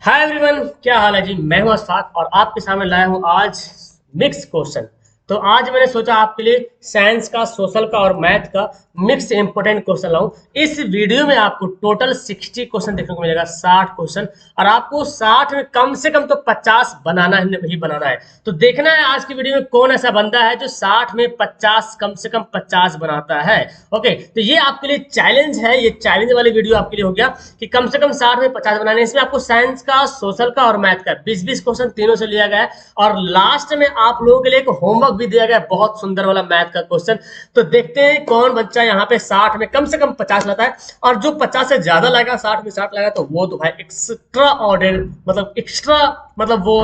Hi everyone, क्या हाल है जी। मैं हूं अशफाक और आपके सामने लाया हूं आज मिक्स क्वेश्चन। तो आज मैंने सोचा आपके लिए साइंस का, सोशल का और मैथ का मिक्स इंपॉर्टेंट क्वेश्चन लाऊं। इस वीडियो में आपको टोटल 60 क्वेश्चन देखने को मिलेगा, 60 क्वेश्चन। और आपको 60 में कम से कम तो 50 बनाना ही बनाना है। तो देखना है आज की वीडियो में कौन ऐसा बंदा है जो 60 में 50 कम से कम 50 बनाता है। ओके, तो ये आपके लिए चैलेंज है। ये चैलेंज वाली वीडियो आपके लिए हो गया कि कम से कम 60 में 50 बनाने। इसमें आपको साइंस का, सोशल का और मैथ का 20-20 क्वेश्चन तीनों से लिया गया है। और लास्ट में आप लोगों के लिए एक होमवर्क भी दिया गया है, बहुत सुंदर वाला मैथ का क्वेश्चन। तो देखते हैं कौन बच्चा यहाँ पे 60 में कम से कम 50 लाता है। और जो 50 से ज्यादा लाएगा, 60 में 60 लाएगा, तो वो तो भाई एक्स्ट्रा ऑर्डिनरी, मतलब एक्स्ट्रा, मतलब वो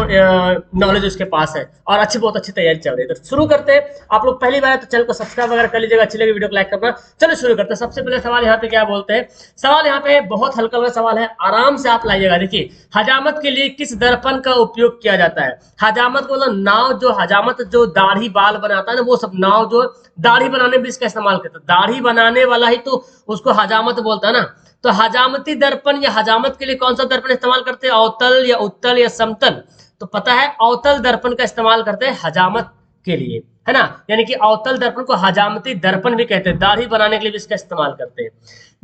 नॉलेज उसके पास है और बहुत अच्छी तैयारी चल रही है। तो शुरू करते हैं। आप लोग पहली बार है तो चैनल को सब्सक्राइब वगैरह कर लीजिएगा, अच्छी लगी वीडियो को लाइक करना। चलो शुरू करते हैं। सबसे पहले सवाल यहाँ पे क्या बोलते हैं। सवाल यहाँ पे बहुत हल्का हल्का सवाल है, आराम से आप लाइएगा। देखिए, हजामत के लिए किस दर्पण का उपयोग किया जाता है। हजामत को मतलब नाव, जो हजामत जो दाढ़ी बाल बनाता है ना, वो सब नाव जो दाढ़ी बनाने में इसका इस्तेमाल करता है। दाढ़ी बनाने वाला ही तो उसको हजामत बोलता है ना। तो हजामती दर्पण या हजामत के लिए कौन सा दर्पण इस्तेमाल करते हैं, अवतल या उत्तल या समतल। तो पता है अवतल दर्पण का इस्तेमाल करते हैं हजामत के लिए, है ना। यानी कि अवतल दर्पण को हजामती दर्पण भी कहते हैं, दाढ़ी बनाने के लिए भी इसका इस्तेमाल करते हैं।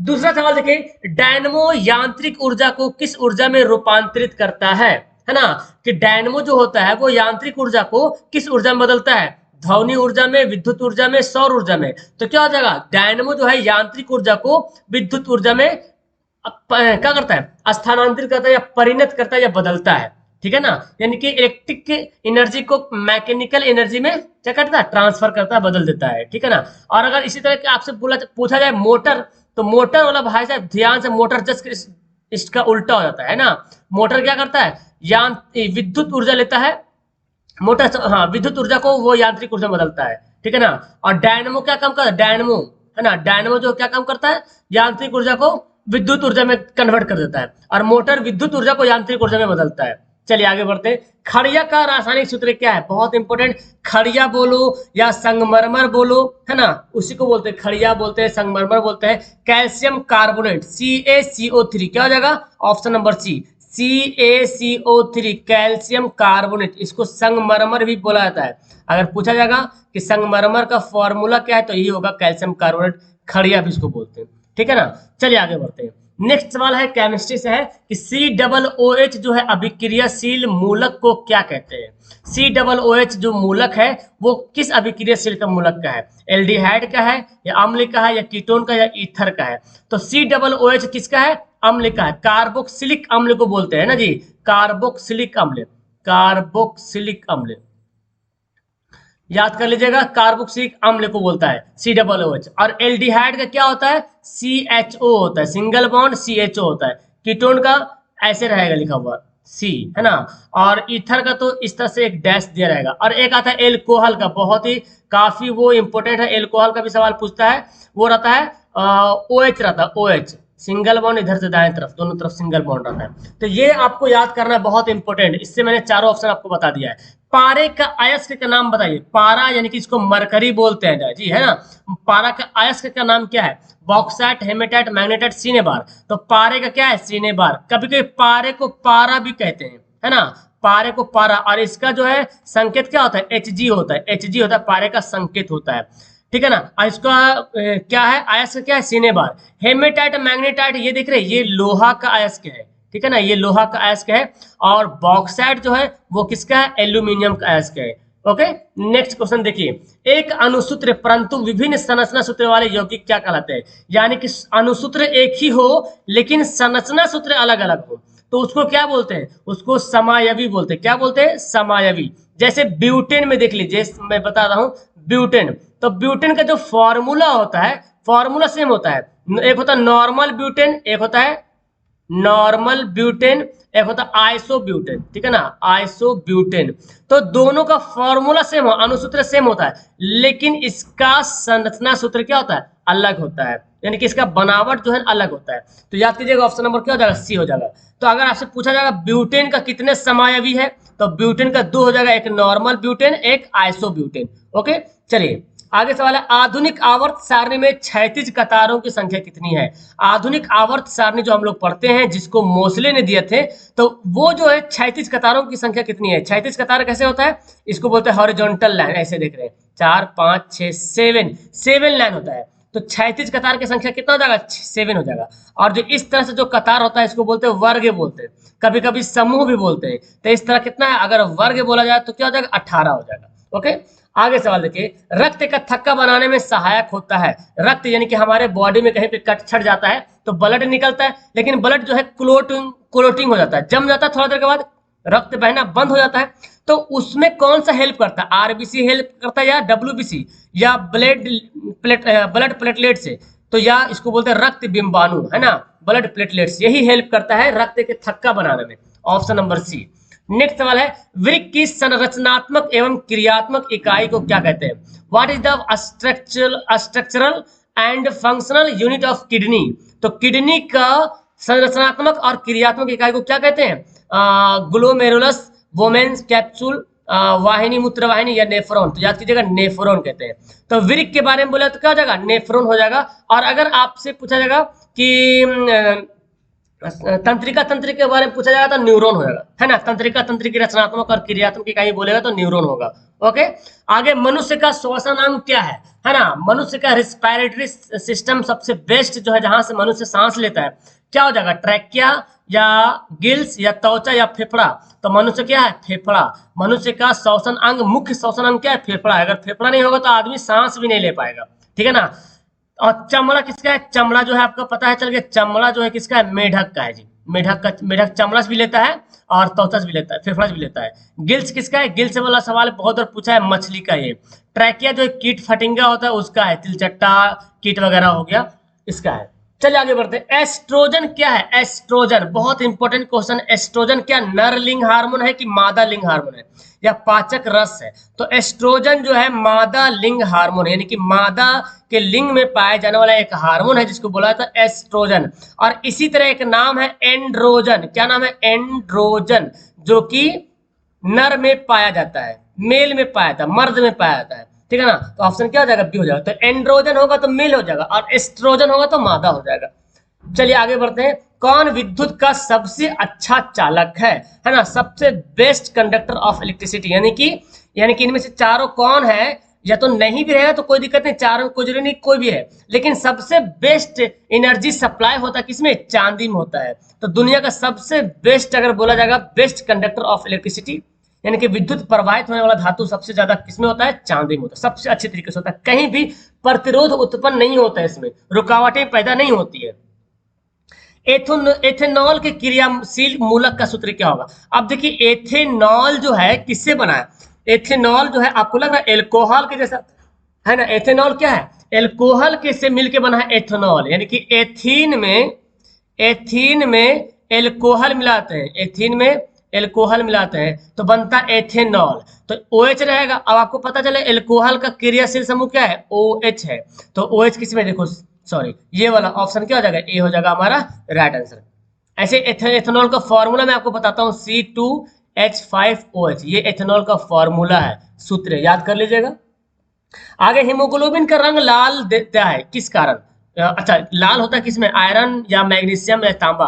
दूसरा सवाल देखिए, डायनमो यांत्रिक ऊर्जा को किस ऊर्जा में रूपांतरित करता है ना। कि डायनमो जो होता है वो यांत्रिक ऊर्जा को किस ऊर्जा में बदलता है, ध्वनि ऊर्जा में, विद्युत ऊर्जा में, सौर ऊर्जा में। तो क्या हो जाएगा, डायनमो जो है यांत्रिक ऊर्जा को विद्युत ऊर्जा में क्या करता है, स्थानांतरित करता है या परिणत करता है या बदलता है। ठीक है ना। यानी कि इलेक्ट्रिक एनर्जी को मैकेनिकल एनर्जी में क्या करता है, ट्रांसफर करता है, बदल देता है। ठीक है ना। और अगर इसी तरह के आपसे पूछा जाए मोटर, तो मोटर वाला भाई साहब ध्यान से, मोटर जस्ट इसका उल्टा हो जाता है ना। मोटर क्या करता है, विद्युत ऊर्जा लेता है मोटर, हाँ, विद्युत ऊर्जा को वो यांत्रिक ऊर्जा में बदलता है। ठीक है ना। और डायनमो क्या काम करता है, डायनमो, है ना, डायनमो जो क्या काम करता है, यांत्रिक ऊर्जा को विद्युत ऊर्जा में कन्वर्ट कर देता है। और मोटर विद्युत ऊर्जा को यांत्रिक ऊर्जा में बदलता है। चलिए आगे बढ़ते हैं। खड़िया का रासायनिक सूत्र क्या है, बहुत इंपॉर्टेंट। खड़िया बोलो या संगमरमर बोलो, है ना, उसी को बोलते हैं खड़िया, बोलते हैं संगमरमर, बोलते हैं कैल्शियम कार्बोनेट, CaCO3। क्या हो जाएगा, option number C, CaCO3, calcium carbonate. इसको संगमरमर भी बोला जाता है। अगर पूछा जाएगा कि संगमरमर का फॉर्मूला क्या है, तो यही होगा कैल्शियम कार्बोनेट। खड़िया भी इसको बोलते हैं। ठीक है ना। चलिए आगे बढ़ते हैं। नेक्स्ट सवाल है केमिस्ट्री से, है कि COOH जो है अभिक्रियाशील मूलक को क्या कहते हैं। COOH जो मूलक है वो किस अभिक्रियाशील का मूलक का है, एल्डिहाइड का है या अम्ल का है या कीटोन का या ईथर का है। तो COOH किसका है, अम्ल का है। कार्बोक्सिलिक अम्ल को बोलते हैं ना जी, कार्बोक्सिलिक अम्ल, कार्बोक्सिलिक अम्ल याद कर लीजिएगा, कार्बोक्सिलिक अम्ल को बोलता है COOH। और एल्डिहाइड का क्या होता है, CHO होता है, सिंगल बॉन्ड CHO होता है। कीटोन का ऐसे रहेगा लिखा हुआ C, है ना। और ईथर का तो इस तरह से एक डैश दिया रहेगा। और एक आता है एल्कोहल का, बहुत ही काफी वो इंपॉर्टेंट है। एल्कोहल का भी सवाल पूछता है, वो रहता है OH रहता है, OH, सिंगल बॉन्ड इधर से दाएं तरफ, दोनों तरफ सिंगल बॉन्ड रहता है। तो ये आपको याद करना बहुत इंपॉर्टेंट। इससे मैंने चारों ऑप्शन आपको बता दिया है। पारे का अयस्क का नाम बताइए। पारा यानी कि इसको मरकरी बोलते हैं जी, है ना। पारा का अयस्क का नाम क्या है, बॉक्साइट, हेमेटाइट, मैग्नेटाइट, सिनेबार। तो पारे का क्या है, सिनेबार। कभी कभी पारे को पारा भी कहते हैं, है ना, पारे को पारा। और इसका जो है संकेत क्या होता है, Hg होता है, Hg होता है, पारे का संकेत होता है। ठीक है ना। और इसका क्या है, अयस्क क्या है, सिनेबार। हेमेटाइट, मैग्नेटाइट, ये देख रहे हैं, ये लोहा का अयस्क है। ठीक है ना, ये लोहा का अयस्क है। और बॉक्साइट जो है वो किसका है, एल्यूमिनियम का अयस्क है। ओके, नेक्स्ट क्वेश्चन देखिए। एक अणुसूत्र परंतु विभिन्न संरचना सूत्र वाले यौगिक क्या कहलाते हैं। यानी कि अणुसूत्र एक ही हो लेकिन संरचना सूत्र अलग अलग हो, तो उसको क्या बोलते हैं, उसको समायवी बोलते हैं। क्या बोलते हैं, समायवी। जैसे ब्यूटेन में देख लीजिए, मैं बता रहा हूं ब्यूटेन। तो ब्यूटेन का जो फॉर्मूला होता है, फॉर्मूला सेम होता है। एक होता है नॉर्मल ब्यूटेन, एक होता है नॉर्मल ब्यूटेन, एक होता है आइसोब्यूटेन। ठीक है ना, आइसोब्यूटेन। तो दोनों का फॉर्मूला सेम हो, अणुसूत्र सेम होता है, लेकिन इसका संरचना सूत्र क्या होता है, अलग होता है। यानी कि इसका बनावट जो है अलग होता है। तो याद कीजिएगा, ऑप्शन नंबर क्या हो जाएगा, सी हो जाएगा। तो अगर आपसे पूछा जाएगा ब्यूटेन का कितने समायवी है, तो ब्यूटेन का 2 हो जाएगा, एक नॉर्मल ब्यूटेन, एक आइसोब्यूटेन। ओके, चलिए आगे सवाल है, आधुनिक आवर्त सारणी में क्षैतिज कतारों की संख्या कितनी है? आधुनिक आवर्त सारणी जो हम लोग पढ़ते हैं, जिसको मोसले ने दिए थे, तो वो जो है क्षैतिज कतारों की संख्या कितनी है? क्षैतिज कतार कैसे होता है? इसको बोलते हैं हॉरिजॉन्टल लाइन, ऐसे देख रहे हैं 4 5 6 7 लाइन होता है। तो क्षैतिज कतार की संख्या कितना हो जाएगा? 7 हो जाएगा। और जो इस तरह से जो कतार होता है, इसको बोलते हैं वर्ग बोलते हैं, कभी कभी समूह भी बोलते हैं। तो इस तरह कितना है? अगर वर्ग बोला जाए तो क्या हो जाएगा? 18 हो जाएगा। ओके, आगे सवाल देखिए, रक्त का थक्का बनाने में सहायक होता है। रक्त यानी कि हमारे बॉडी में कहीं पे कट छट जाता है तो ब्लड निकलता है, लेकिन ब्लड जो है क्लोटिंग हो जाता है, जम जाता है, थोड़ा देर के बाद रक्त बहना बंद हो जाता है। तो उसमें कौन सा हेल्प करता है? आरबीसी हेल्प करता है, या डब्ल्यूबीसी, या ब्लड प्लेटलेट से? तो या इसको बोलते हैं रक्त बिंबाणु, है ना, ब्लड प्लेटलेट्स, यही हेल्प करता है रक्त के थक्का बनाने में। ऑप्शन नंबर सी। नेक्स्ट सवाल है, वृक्क की संरचनात्मक एवं क्रियात्मक इकाई को क्या कहते हैं? What is the structural and functional unit of kidney? तो किडनी का संरचनात्मक और क्रियात्मक इकाई को क्या कहते हैं? ग्लोमेरुलस, वोमेन्स कैप्सूल, वाहिनी, मूत्र वाहिनी, या नेफ्रॉन? तो याद कीजिएगा, नेफ्रॉन कहते हैं। तो वृक्क के बारे में बोले तो क्या हो जाएगा? नेफ्रॉन हो जाएगा। और अगर आपसे पूछा जाएगा कि तंत्रिका तंत्र के बारे में पूछा जाएगा तो न्यूरॉन हो जाएगा, है ना। तंत्रिका तंत्र की रचनात्मक और क्रियात्मक इकाई बोलेगा तो न्यूरॉन होगा। ओके, आगे, मनुष्य का श्वसन अंग क्या है ना? मनुष्य का रिस्पायरेटरी सिस्टम सबसे बेस्ट जो है, जहां से मनुष्य सांस लेता है, क्या हो जाएगा? ट्रैकिया, या गिल्स, या त्वचा, या फेफड़ा? तो मनुष्य क्या है? फेफड़ा। मनुष्य का श्वसन अंग, मुख्य श्वसन अंग क्या है? फेफड़ा। अगर फेफड़ा नहीं होगा तो आदमी सांस भी नहीं ले पाएगा, ठीक है ना। और चमड़ा किसका है? चमड़ा जो है आपको पता है, चल गया, चमड़ा जो है किसका है? मेढक का है जी। मेढक चमड़ा से भी लेता है और त्वचा से भी लेता है, फेफड़ा से भी लेता है। गिल्स किसका है? गिल्स वाला सवाल बहुत बार पूछा है, मछली का ये। ट्रैकिया जो कीट फटिंगा होता है उसका है, तिलचट्टा कीट वगैरह हो गया, इसका है। चलिए आगे बढ़ते हैं। एस्ट्रोजन क्या है? एस्ट्रोजन बहुत इंपॉर्टेंट क्वेश्चन। एस्ट्रोजन क्या नर लिंग हार्मोन है कि मादा लिंग हार्मोन है, या पाचक रस है? तो एस्ट्रोजन जो है मादा लिंग हार्मोन है, यानी कि मादा के लिंग में पाया जाने वाला एक हार्मोन है, जिसको बोला जाता है एस्ट्रोजन। और इसी तरह एक नाम है एंड्रोजन। क्या नाम है? एंड्रोजन, जो कि नर में पाया जाता है, मेल में पाया जाता है, मर्द में पाया जाता है, ठीक है ना। तो ऑप्शन क्या हो जाएगा? बी हो जाएगा। तो एंड्रोजन होगा तो मेल हो जाएगा, और एस्ट्रोजन होगा तो मादा हो जाएगा। चलिए आगे बढ़ते हैं। कौन विद्युत का सबसे अच्छा चालक है ना? सबसे बेस्ट कंडक्टर ऑफ इलेक्ट्रिसिटी, यानी कि इनमें से चारों कौन है? या तो नहीं भी रहेगा तो कोई दिक्कत नहीं, चारों कोई जरूरी नहीं, कोई भी है, लेकिन सबसे बेस्ट एनर्जी सप्लाई होता है किसमें? चांदी में होता है। तो दुनिया का सबसे बेस्ट अगर बोला जाएगा, बेस्ट कंडक्टर ऑफ इलेक्ट्रिसिटी, यानी कि विद्युत प्रवाहित होने वाला धातु सबसे ज्यादा किसमें होता है? चांदी में होता है, सबसे अच्छे तरीके से होता है। कहीं भी प्रतिरोध उत्पन्न नहीं होता है, इसमें रुकावटें पैदा नहीं होती है। एथेनॉल के क्रियाशील मूलक का सूत्र क्या होगा? अब देखिए, एथेनॉल जो है किससे बना है? एथेनॉल जो है आपको लग रहा है एल्कोहल के जैसा, है ना। एथेनॉल क्या है? एल्कोहल के से मिलके बना है एथेनॉल, यानी कि एथीन में एल्कोहल मिलाते हैं, एथीन में एल्कोहल मिलाते हैं तो बनता है एथेनॉल। तो OH रहेगा। अब आपको पता चले एल्कोहल का क्रियाशील समूह क्या है? OH है। तो OH किसमें? देखो, सॉरी, ये वाला ऑप्शन क्या हो जाएगा? ए हो जाएगा हमारा राइट आंसर। ऐसे एथेनॉल का फॉर्मूला मैं आपको बताता हूँ, C2H5OH, ये एथेनॉल का फॉर्मूला है, सूत्र याद कर लीजिएगा। आगे, हीमोग्लोबिन का रंग लाल देता है किस कारण? अच्छा, लाल होता है किसमें? आयरन या मैग्नीशियम या तांबा?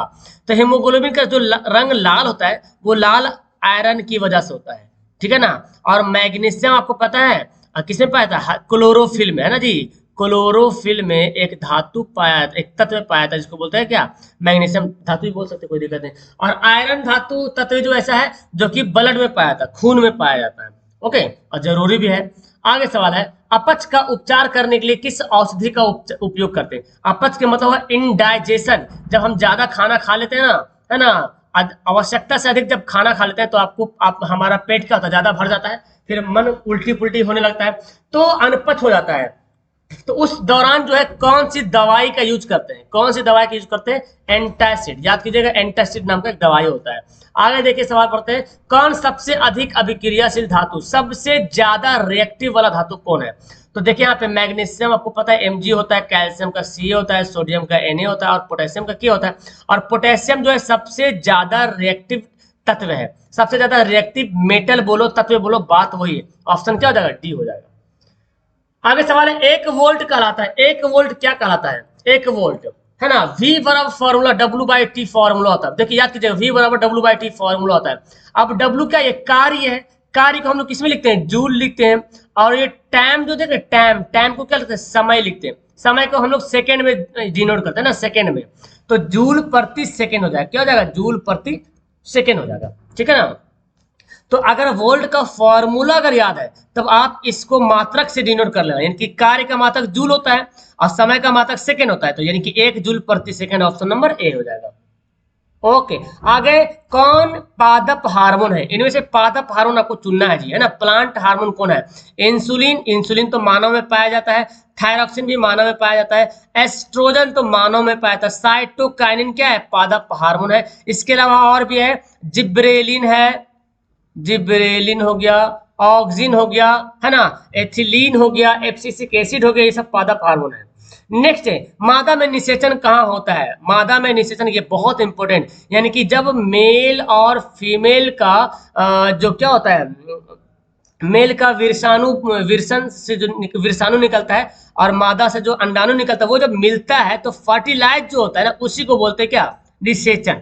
तो हीमोग्लोबिन का जो रंग लाल होता है वो लाल आयरन की वजह से होता है, ठीक है ना। और मैग्नीशियम आपको पता है किसमें पाया था? क्लोरोफिल में, है ना जी। क्लोरोफिल में एक धातु पाया, एक तत्व पाया था, जिसको बोलते हैं क्या? मैग्नीशियम धातु भी बोल सकते, कोई दिक्कत नहीं। और आयरन धातु तत्व जो ऐसा है जो कि ब्लड में पाया था, खून में पाया जाता है, ओके, और जरूरी भी है। आगे सवाल है, अपच का उपचार करने के लिए किस औषधि का उपयोग करते हैं? अपच के मतलब है इनडाइजेशन, जब हम ज्यादा खाना खा लेते हैं ना, है ना, आवश्यकता से अधिक जब खाना खा लेते हैं तो हमारा पेट क्या होता है? ज्यादा भर जाता है, फिर मन उल्टी पुल्टी होने लगता है, तो अनपच हो जाता है। तो उस दौरान जो है कौन सी दवाई का यूज करते हैं? कौन सी दवाई का यूज करते हैं? एंटासिड, याद कीजिएगा, एंटासिड नाम का एक दवाई होता है। आगे देखिए सवाल पढ़ते हैं, कौन सबसे अधिक अभिक्रियाशील धातु, सबसे ज्यादा रिएक्टिव वाला धातु कौन है? तो देखिए यहाँ पे मैग्नीशियम आपको पता है Mg होता है, कैल्शियम का Ca होता है, सोडियम का Na होता है, और पोटेशियम का K होता है। और पोटेशियम जो है सबसे ज्यादा रिएक्टिव तत्व है, सबसे ज्यादा रिएक्टिव मेटल बोलो, तत्व बोलो, बात वही है। ऑप्शन क्या हो जाएगा? डी हो जाएगा। आगे सवाल है, 1 वोल्ट कहलाता है, 1 वोल्ट क्या कहलाता है? 1 वोल्ट है ना, V बराबर फॉर्मूला W/T फॉर्मूला होता है। देखिए याद कीजिएगा, V बराबर W/T फॉर्मूला होता है। अब W क्या, ये कार्य है, कार्य को हम लोग किसमें लिखते हैं? जूल लिखते हैं। और ये टाइम जो देखे, टाइम, टाइम को क्या लिखते हैं? समय लिखते हैं। समय को हम लोग सेकेंड में डिनोट करते हैं ना, सेकेंड में। तो जूल प्रति सेकेंड हो जाएगा, क्या हो जाएगा? जूल प्रति सेकेंड हो जाएगा, ठीक है ना। तो अगर वोल्ट का फॉर्मूला अगर याद है, तब आप इसको मात्रक से डिनोट कर लेना, यानी कि कार्य का मात्रक जूल होता है और समय का मात्रक सेकेंड होता है, तो यानी कि 1 जूल प्रति सेकेंड, ऑप्शन नंबर ए हो जाएगा। ओके, आगे कौन पादप हार्मोन है? इनमें से पादप हार्मोन आपको चुनना है जी, है ना। प्लांट हार्मोन कौन है? इंसुलिन, इंसुलिन तो मानव में पाया जाता है। थायरॉक्सिन भी मानव में पाया जाता है। एस्ट्रोजन तो मानव में पाया जाता है। साइटोकाइनिन क्या है? पादप हार्मोन है। इसके अलावा और भी है, जिब्रेलिन है, जिब्रेलिन हो गया, ऑक्सिन हो गया, है ना, एथिलीन हो गया, एब्सिसिक एसिड हो गया, ये सब पादप हार्मोन है। नेक्स्ट है, मादा में निषेचन कहाँ होता है? मादा में निषेचन, ये बहुत इंपॉर्टेंट, यानी कि जब मेल और फीमेल का जो क्या होता है, मेल का विरसन से जो विरसाणु निकलता है और मादा से जो अंडाणु निकलता है, वो जब मिलता है तो फर्टिलाइज जो होता है ना, उसी को बोलते हैं क्या? निषेचन।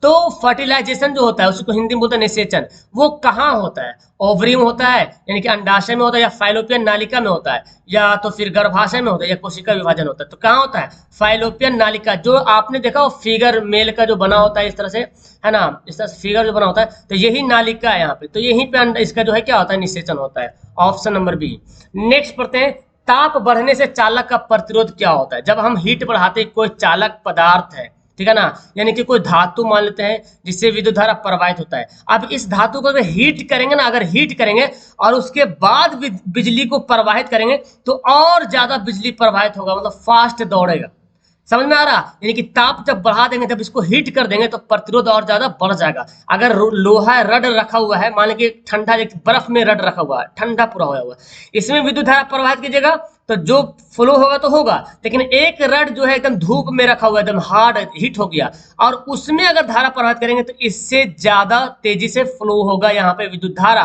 तो फर्टिलाइजेशन जो होता है उसको हिंदी में बोलते हैं निषेचन। वो कहाँ होता है? ओवरी में होता है, यानी कि अंडाशय में होता है, या फाइलोपियन नालिका में होता है, या तो फिर गर्भाशय में होता है, या कोशिका विभाजन होता है। तो कहाँ होता है? फाइलोपियन नालिका। जो आपने देखा वो फिगर मेल का जो बना होता है इस तरह से, है ना, इस तरह से फिगर जो बना होता है, तो यही नालिका है यहाँ पे। तो यहीं पे इसका जो है क्या होता है? निषेचन होता है। Option number B. नेक्स्ट पढ़ते हैं, ताप बढ़ने से चालक का प्रतिरोध क्या होता है? जब हम हीट बढ़ाते हैं, कोई चालक पदार्थ है, ठीक है ना, यानी कि कोई धातु मान लेते हैं जिससे विद्युत धारा प्रवाहित होता है। अब इस धातु को अगर हीट करेंगे ना, अगर हीट करेंगे और उसके बाद बिजली को प्रवाहित करेंगे, तो और ज्यादा बिजली प्रवाहित होगा, मतलब फास्ट दौड़ेगा। समझ में आ रहा? यानी कि ताप जब बढ़ा देंगे, जब इसको हीट कर देंगे, तो प्रतिरोध और ज्यादा बढ़ जाएगा। अगर लोहा रड रखा हुआ है, मान लीजिए ठंडा, बर्फ में रड रखा हुआ है, ठंडा पूरा होया हुआ है, इसमें विद्युत धारा प्रवाहित कीजिएगा तो जो फ्लो होगा तो होगा, लेकिन एक रड जो है एकदम धूप में रखा हुआ है, एकदम हार्ड हीट हो गया, और उसमें अगर धारा प्रवाहित करेंगे तो इससे ज्यादा तेजी से फ्लो होगा यहाँ पे विद्युत धारा।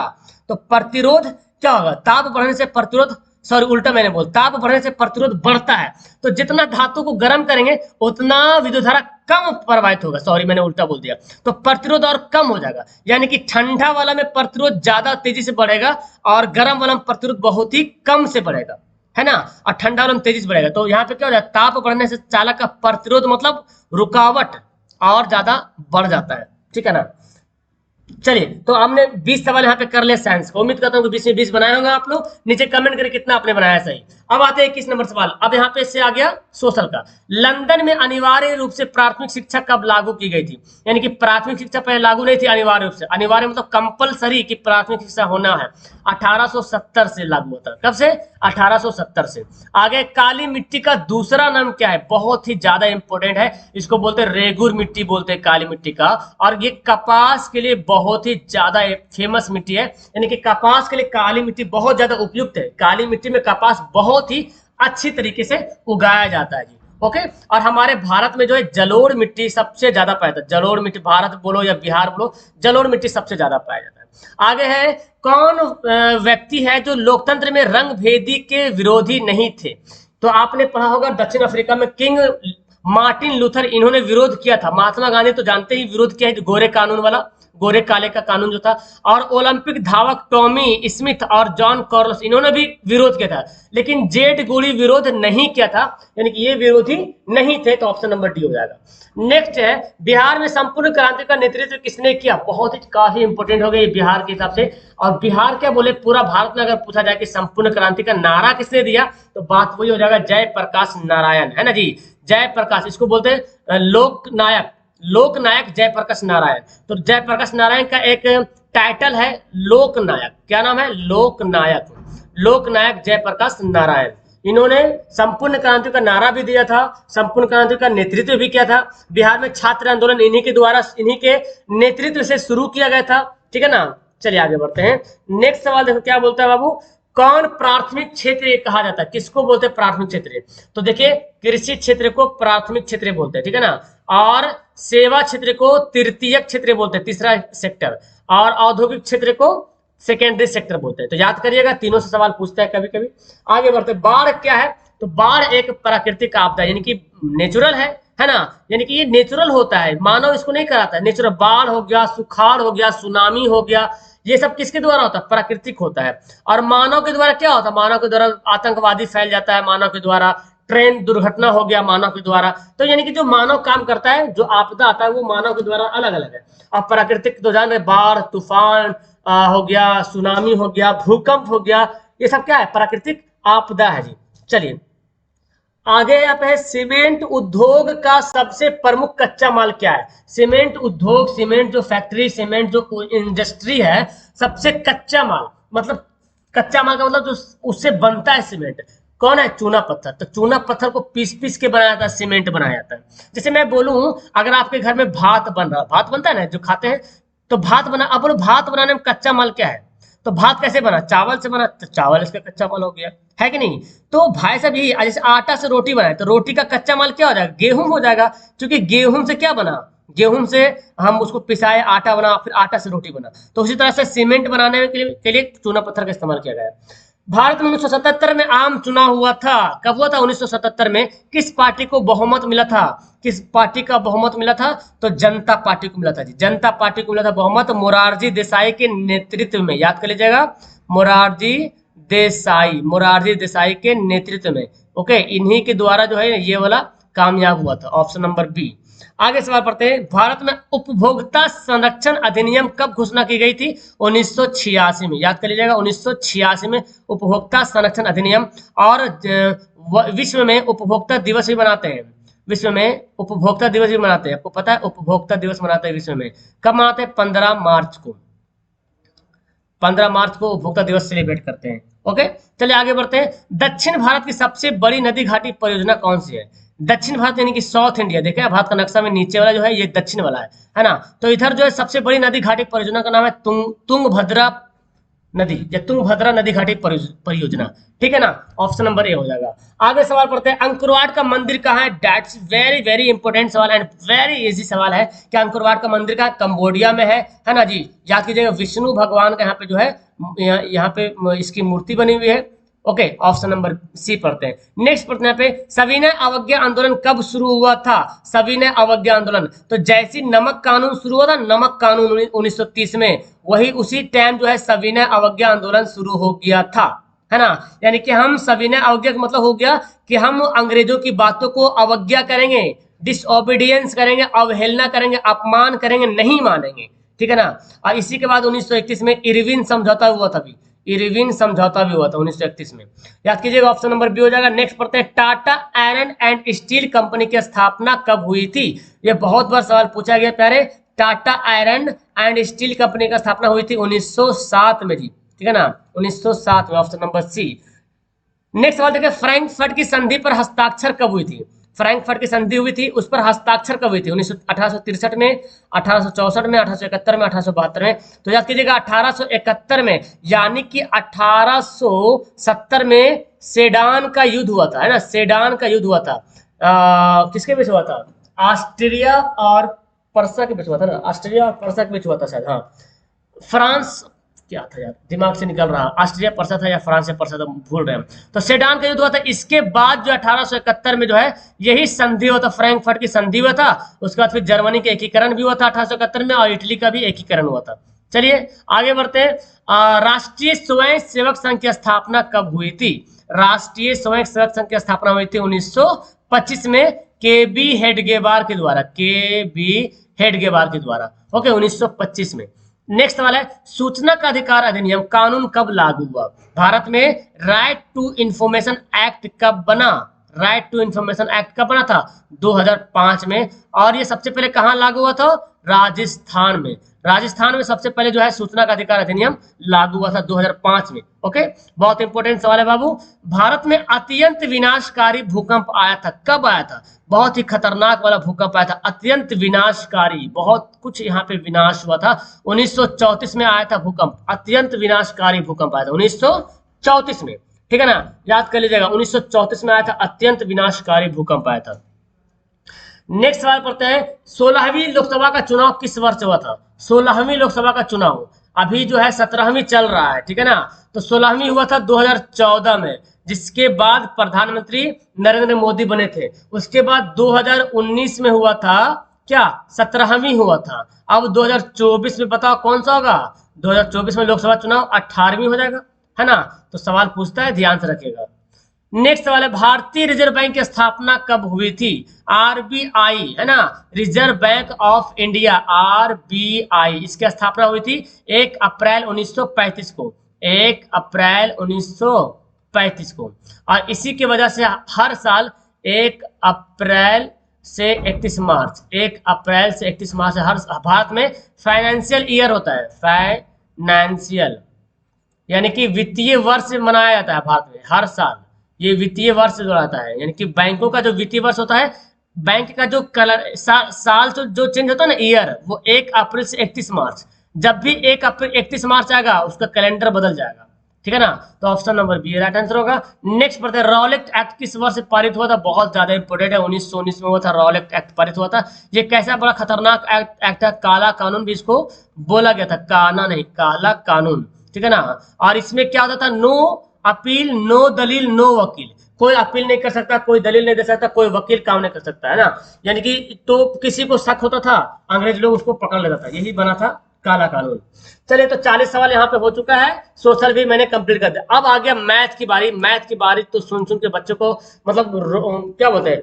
तो प्रतिरोध क्या होगा? ताप बढ़ने से प्रतिरोध, सॉरी उल्टा मैंने बोला, ताप बढ़ने से प्रतिरोध बढ़ता है। तो जितना धातु को गर्म करेंगे उतना विद्युत धारा कम प्रवाहित होगा। सॉरी मैंने उल्टा बोल दिया, तो प्रतिरोध और कम हो जाएगा। यानी कि ठंडा वाला में प्रतिरोध ज्यादा तेजी से बढ़ेगा और गर्म वाला में प्रतिरोध बहुत ही कम से बढ़ेगा, है ना, और ठंडा वाला में तेजी से बढ़ेगा। तो यहाँ पे क्या हो जाता है? ताप बढ़ने से चालक का प्रतिरोध मतलब रुकावट और ज्यादा बढ़ जाता है, ठीक है ना। चलिए, तो हमने 20 सवाल यहाँ पे कर लिया साइंस को। उम्मीद करता हूँ कि 20 में 20 बनाए होंगे आप लोग। नीचे कमेंट करके कितना आपने बनाया सही। अब आते हैं 21 नंबर सवाल। अब यहाँ पे से आ गया सोशल का। लंदन में अनिवार्य रूप से प्राथमिक शिक्षा कब लागू की गई थी? यानी कि प्राथमिक शिक्षा पहले लागू नहीं थी अनिवार्य रूप से। अनिवार्य मतलब कंपलसरी कि प्राथमिक शिक्षा होना है। 1870 से लागू होता है। कब से? 1870 से। आगे, काली मिट्टी का दूसरा नाम क्या है? बहुत ही ज्यादा इंपॉर्टेंट है, इसको बोलते हैं रेगुर मिट्टी, बोलते हैं काली मिट्टी का। और ये कपास के लिए बहुत ही ज्यादा फेमस मिट्टी है, यानी कि कपास के लिए काली मिट्टी बहुत ज्यादा उपयुक्त है। काली मिट्टी में कपास बहुत ही अच्छी तरीके से उगाया जाता है जी। ओके, और हमारे भारत में जो है जलोढ़ मिट्टी सबसे ज्यादा पाया जाता है। जलोढ़ मिट्टी, भारत बोलो या बिहार बोलो, जलोढ़ मिट्टी सबसे ज्यादा पाया जाता है। आगे है, कौन व्यक्ति है जो लोकतंत्र में रंग भेदी के विरोधी नहीं थे? तो आपने पढ़ा होगा दक्षिण अफ्रीका में किंग मार्टिन लूथर, इन्होंने विरोध किया था। महात्मा गांधी तो जानते ही विरोध किया है, गोरे कानून वाला, गोरे काले का कानून जो था। और ओलंपिक धावक टॉमी स्मिथ और जॉन कार्लोस, इन्होंने भी विरोध किया था, लेकिन जेड गोली विरोध नहीं किया था, यानी कि ये विरोधी नहीं थे। तो ऑप्शन नंबर डी हो जाएगा। नेक्स्ट है, बिहार में संपूर्ण क्रांति का नेतृत्व किसने किया? बहुत ही काफी इंपोर्टेंट हो गई बिहार के हिसाब से। और बिहार क्या बोले, पूरा भारत में अगर पूछा जाए कि संपूर्ण क्रांति का नारा किसने दिया, तो बात वही हो जाएगा, जयप्रकाश नारायण, है ना जी। जयप्रकाश, इसको बोलते हैं लोकनायक, लोकनायक जयप्रकाश नारायण। तो जयप्रकाश नारायण का एक टाइटल है लोकनायक। क्या नाम है? लोकनायक। लोकनायक जयप्रकाश नारायण। इन्होंने संपूर्ण क्रांति का नारा भी दिया था, संपूर्ण क्रांति का नेतृत्व भी किया था। बिहार में छात्र आंदोलन इन्हीं के द्वारा, इन्हीं के नेतृत्व से शुरू किया गया था, ठीक है ना। चलिए आगे बढ़ते हैं। नेक्स्ट सवाल देखो क्या बोलता है बाबू, कौन प्राथमिक क्षेत्र कहा जाता है? किसको बोलते हैं प्राथमिक क्षेत्र? तो देखिए, कृषि क्षेत्र को प्राथमिक क्षेत्र बोलते हैं, ठीक है ना। और सेवा क्षेत्र को तृतीयक क्षेत्र बोलते हैं, तीसरा सेक्टर। और औद्योगिक क्षेत्र को सेकेंडरी सेक्टर बोलते हैं। तो याद करिएगा, तीनों से सवाल पूछता है कभी कभी। आगे बढ़ते, बाढ़ क्या है? तो बाढ़ एक प्राकृतिक आपदा यानी कि नेचुरल है ना, यानी कि ये नेचुरल होता है, मानव इसको नहीं कराता है। नेचुरल बाढ़ हो गया, सुखाड़ हो गया, सुनामी हो गया, ये सब किसके द्वारा होता है? प्राकृतिक होता है। और मानव के द्वारा क्या होता है? मानव के द्वारा आतंकवादी फैल जाता है, मानव के द्वारा ट्रेन दुर्घटना हो गया मानव के द्वारा। तो यानी कि जो मानव काम करता है, जो आपदा आता है वो मानव के द्वारा अलग अलग है। अब प्राकृतिक तो जान रहे, बाढ़, तूफान हो गया, सुनामी हो गया, भूकंप हो गया, ये सब क्या है? प्राकृतिक आपदा है जी। चलिए आगे यहाँ पे है, सीमेंट उद्योग का सबसे प्रमुख कच्चा माल क्या है? सीमेंट उद्योग, सीमेंट जो फैक्ट्री, सीमेंट जो इंडस्ट्री है, सबसे कच्चा माल, मतलब कच्चा माल का मतलब जो उससे बनता है सीमेंट, कौन है? चूना पत्थर। तो चूना पत्थर को पीस पीस के बनाया जाता है, सीमेंट बनाया जाता है। जैसे मैं बोलूं, अगर आपके घर में भात बन रहा, भात बनता है ना जो खाते हैं, तो भात बना, अब बोलो भात बनाने में कच्चा माल क्या है? तो भात कैसे बना? चावल से बना, तो चावल इसका कच्चा माल हो गया, है कि नहीं? तो भाई साहब यही, जैसे आटा से रोटी बनाए तो रोटी का कच्चा माल क्या हो जाएगा? गेहूं हो जाएगा, क्योंकि गेहूं से क्या बना? गेहूं से हम उसको पिसाए, आटा बना, फिर आटा से रोटी बना। तो उसी तरह से सीमेंट बनाने के लिए चूना पत्थर का इस्तेमाल किया गया है। भारत में 1977 में आम चुनाव हुआ था। कब हुआ था? 1977 में। किस पार्टी को बहुमत मिला था? किस पार्टी का बहुमत मिला था? तो जनता पार्टी को मिला था जी, जनता पार्टी को मिला था बहुमत, मोरारजी देसाई के नेतृत्व में। याद कर लीजिएगा, मोरारजी देसाई, मोरारजी देसाई के नेतृत्व में। ओके, इन्हीं के द्वारा जो है ये वाला कामयाब हुआ था। Option number B. आगे सवाल पढ़ते हैं, भारत में उपभोक्ता संरक्षण अधिनियम कब घोषणा की गई थी? 1986 में। याद कर लीजिएगा, 1986 में उपभोक्ता संरक्षण अधिनियम। और विश्व में उपभोक्ता दिवस भी मनाते हैं, विश्व में उपभोक्ता दिवस भी मनाते हैं। आपको पता है उपभोक्ता दिवस मनाते हैं विश्व में, कब मनाते हैं? 15 मार्च को। 15 मार्च को उपभोक्ता दिवस सेलिब्रेट करते हैं। ओके, चलिए आगे बढ़ते हैं। दक्षिण भारत की सबसे बड़ी नदी घाटी परियोजना कौन सी है? दक्षिण भारत यानी कि साउथ इंडिया, देखें भारत का नक्शा में नीचे वाला जो है ये दक्षिण वाला है ना। तो इधर जो है सबसे बड़ी नदी घाटी परियोजना का नाम है तुंगभद्रा नदी, या तुंगभद्रा नदी घाटी परियोजना, ठीक है ना। ऑप्शन नंबर ए हो जाएगा। आगे सवाल पढ़ते हैं, अंकुरवाट का मंदिर कहाँ है? दैट्स वेरी वेरी इंपॉर्टेंट सवाल एंड वेरी इजी सवाल है कि अंकुरवाट का मंदिर का कंबोडिया में है ना जी। याद कीजिएगा, विष्णु भगवान का यहाँ पे जो है, यहाँ पे इसकी मूर्ति बनी हुई है। ओके, ऑप्शन नंबर सी पढ़ते हैं। नेक्स्ट पढ़ते हैं, यहाँ पे सविनय अवज्ञा आंदोलन कब शुरू हुआ था? सविनय अवज्ञा आंदोलन, तो जैसी नमक कानून शुरू हुआ था, नमक कानून 1930 में, वही उसी टाइम जो है सविनय अवज्ञा आंदोलन शुरू हो गया था, है ना। यानी कि हम सविनय अवज्ञा का मतलब हो गया कि हम अंग्रेजों की बातों को अवज्ञा करेंगे, डिसओबीडियंस करेंगे, अवहेलना करेंगे, अपमान करेंगे, नहीं मानेंगे, ठीक है ना। और इसी के बाद 1931 में इरविन समझौता हुआ था, भी इरविन समझौता भी हुआ था 1931 में। याद कीजिएगा, ऑप्शन नंबर बी हो जाएगा। नेक्स्ट पढ़ते हैं, Tata iron and steel company की स्थापना कब हुई थी? ये बहुत बार सवाल पूछा गया प्यारे। Tata iron and steel company की स्थापना हुई थी 1907 में जी, ठीक है ना, 1907 में। ऑप्शन नंबर सी। नेक्स्ट सवाल देखिए, फ्रैंकफर्ट की संधि पर हस्ताक्षर कब हुई थी? फ्रैंकफर्ट की संधि हुई थी, उस पर हस्ताक्षर कब हुई थी? 1863 में, 1864 में, 1871 में, 1872 में। तो याद कीजिएगा 1871 में, यानी कि 1870 में सेडान का युद्ध हुआ था, है ना, सेडान का युद्ध हुआ था। किसके बीच हुआ था? ऑस्ट्रिया और पर्सा के बीच हुआ था ना, ऑस्ट्रिया और पर्सा के बीच हुआ था शायद, हाँ। फ्रांस क्या था यार, दिमाग से निकल रहा, ऑस्ट्रिया पर्सा था या फ्रांस से पर्सा था, भूल रहे हैं। तो सेडान का युद्ध हुआ था। इसके बाद जो 1871 में जो है यही संधि हुआ था, फ्रैंकफर्ट की संधि हुआ था। उसके बाद फिर जर्मनी का एकीकरण भी हुआ था 1871 में, और इटली का भी एकीकरण हुआ था। चलिए आगे बढ़ते हैं। राष्ट्रीय स्वयं सेवक संघ की स्थापना कब हुई थी? राष्ट्रीय स्वयं सेवक संघ की स्थापना हुई थी 1925 में, के.बी. हेडगेवार के द्वारा, के.बी. हेडगेवार के द्वारा। ओके, 1925 में। नेक्स्ट वाला है, सूचना का अधिकार अधिनियम कानून कब लागू हुआ? भारत में राइट टू इंफॉर्मेशन एक्ट कब बना? राइट टू इंफॉर्मेशन एक्ट कब बना था? 2005 में। और ये सबसे पहले कहां लागू हुआ था? राजस्थान में। राजस्थान में सबसे पहले जो है सूचना का अधिकार अधिनियम लागू हुआ था 2005 में। ओके, बहुत इंपॉर्टेंट सवाल है बाबू। भारत में अत्यंत विनाशकारी भूकंप आया था, कब आया था? बहुत ही खतरनाक वाला भूकंप आया था, अत्यंत विनाशकारी, बहुत कुछ यहाँ पे विनाश हुआ था। 1934 में आया था भूकंप, अत्यंत विनाशकारी भूकंप आया था 1934 में, ठीक है ना, याद कर लीजिएगा 1934 में आया था, अत्यंत विनाशकारी भूकंप आया था। नेक्स्ट सवाल पढ़ते हैं, 16वीं लोकसभा का चुनाव किस वर्ष हुआ था? 16वीं लोकसभा का चुनाव अभी जो है 17वीं चल रहा है, ठीक है ना। तो 16वीं हुआ था 2014 में, जिसके बाद प्रधानमंत्री नरेंद्र मोदी बने थे। उसके बाद 2019 में हुआ था क्या, 17वीं हुआ था। अब 2024 में बताओ कौन सा होगा, 2024 में लोकसभा चुनाव 18वीं हो जाएगा, है ना। तो सवाल पूछता है, ध्यान से रखिएगा। नेक्स्ट सवाल है, भारतीय रिजर्व बैंक की स्थापना कब हुई थी। आरबीआई, है ना, reserve bank of India, RBI, इसकी स्थापना हुई थी 1 अप्रैल 1935 को, 1 अप्रैल 1935 को। और इसी की वजह से हर साल 1 अप्रैल से 31 मार्च, 1 अप्रैल से 31 मार्च हर भारत में फाइनेंशियल ईयर होता है, फाइनेंशियल यानी कि वित्तीय वर्ष मनाया जाता है भारत में हर साल। ये वित्तीय वर्ष जो आता है, यानी कि बैंकों का जो वित्तीय वर्ष होता है, बैंक का जो साल जो चेंज होता है ना, ईयर, वो 1 अप्रैल से 31 मार्च। जब भी 1 अप्रैल 31 मार्च आएगा उसका कैलेंडर बदल जाएगा, ठीक है ना। तो option number B right answer होगा। नेक्स्ट पढ़ते हैं, रॉलेट एक्ट किस वर्ष पारित हुआ था। बहुत ज्यादा इंपोर्टेंट है, 1919 में हुआ था, रॉलेट एक्ट पारित हुआ था। ये कैसा बड़ा खतरनाक एक्ट है, काला कानून भी इसको बोला गया था, काना नहीं, काला कानून, ठीक है ना। और इसमें क्या होता था, नो अपील, नो दलील, नो वकील, कोई अपील नहीं कर सकता, कोई दलील नहीं दे सकता, कोई वकील काम नहीं कर सकता, है ना। यानी कि तो किसी को शक होता था, अंग्रेज लोग उसको पकड़ लेता था, यही बना था काला कानून। चलिए, तो 40 सवाल यहाँ पे हो चुका है, सोशल भी मैंने कंप्लीट कर दिया। अब आ गया मैथ की बारी। मैथ की बारी तो सुन सुन के बच्चों को मतलब क्या बोलते हैं,